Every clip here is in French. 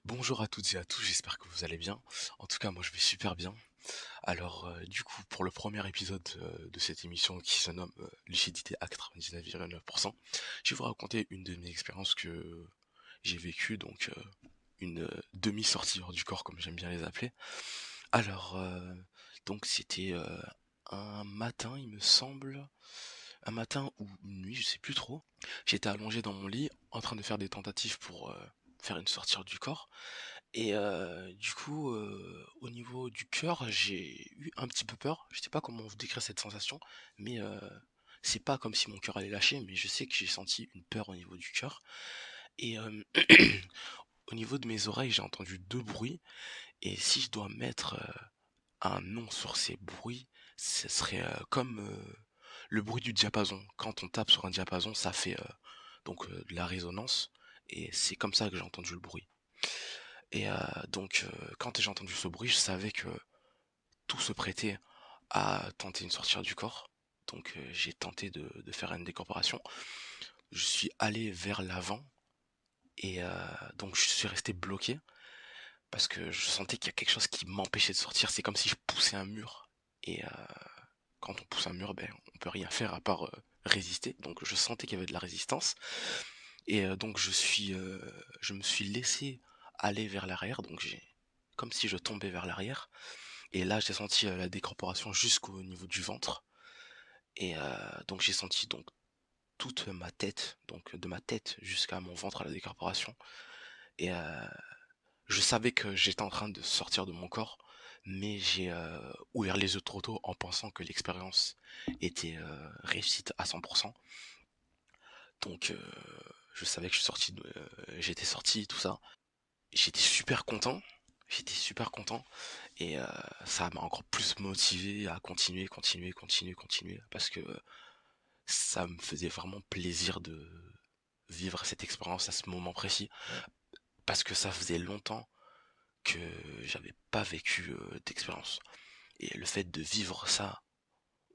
Bonjour à toutes et à tous, j'espère que vous allez bien. En tout cas, moi je vais super bien. Alors, du coup, pour le premier épisode de cette émission qui se nomme Lucidité à 99,9%, je vais vous raconter une de mes expériences que j'ai vécues, donc une demi-sortie hors du corps, comme j'aime bien les appeler. Alors, donc c'était un matin, il me semble, un matin ou une nuit, je sais plus trop. J'étais allongé dans mon lit en train de faire des tentatives pour faire une sortie hors du corps. Et du coup, au niveau du cœur, j'ai eu un petit peu peur. Je sais pas comment vous décrire cette sensation, mais c'est pas comme si mon cœur allait lâcher, mais je sais que j'ai senti une peur au niveau du cœur. Et au niveau de mes oreilles, j'ai entendu 2 bruits et si je dois mettre, un nom sur ces bruits, ce serait, comme, le bruit du diapason. Quand on tape sur un diapason, ça fait, de la résonance et c'est comme ça que j'ai entendu le bruit. Et donc quand j'ai entendu ce bruit, je savais que tout se prêtait à tenter une sortie du corps. Donc j'ai tenté de faire une décorporation. Je suis allé vers l'avant et donc je suis resté bloqué parce que je sentais qu'il y a quelque chose qui m'empêchait de sortir. C'est comme si je poussais un mur et quand on pousse un mur, ben on peut rien faire à part résister. Donc je sentais qu'il y avait de la résistance et donc je me suis laissé aller vers l'arrière. Donc j'ai comme si je tombais vers l'arrière. Et là, j'ai senti la décorporation jusqu'au niveau du ventre. Et donc j'ai senti donc toute ma tête, donc de ma tête jusqu'à mon ventre à la décorporation. Et je savais que j'étais en train de sortir de mon corps, mais j'ai ouvert les yeux trop tôt en pensant que l'expérience était réussite à 100%. Donc je savais que j'étais sorti, tout ça. J'étais super content. J'étais super content et ça m'a encore plus motivé à continuer, continuer, continuer, continuer parce que ça me faisait vraiment plaisir de vivre cette expérience à ce moment précis parce que ça faisait longtemps que j'avais pas vécu d'expérience et le fait de vivre ça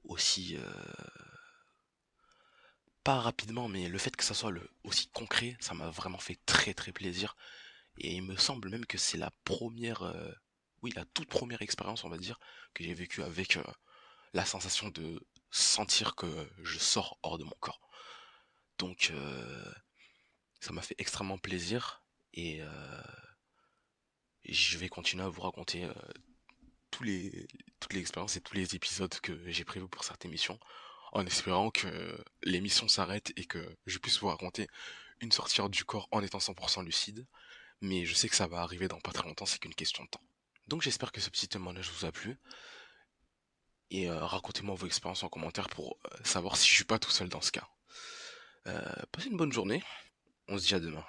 aussi pas rapidement mais le fait que ça soit aussi concret, ça m'a vraiment fait très très plaisir et il me semble même que c'est la première oui, la toute première expérience, on va dire, que j'ai vécue avec la sensation de sentir que je sors hors de mon corps. Donc ça m'a fait extrêmement plaisir et je vais continuer à vous raconter tous les, toutes les expériences et tous les épisodes que j'ai prévus pour cette émission, en espérant que l'émission s'arrête et que je puisse vous raconter une sortie hors du corps en étant 100% lucide. Mais je sais que ça va arriver dans pas très longtemps, c'est qu'une question de temps. Donc j'espère que ce petit témoignage vous a plu et racontez-moi vos expériences en commentaire pour savoir si je suis pas tout seul dans ce cas. Passez une bonne journée, on se dit à demain.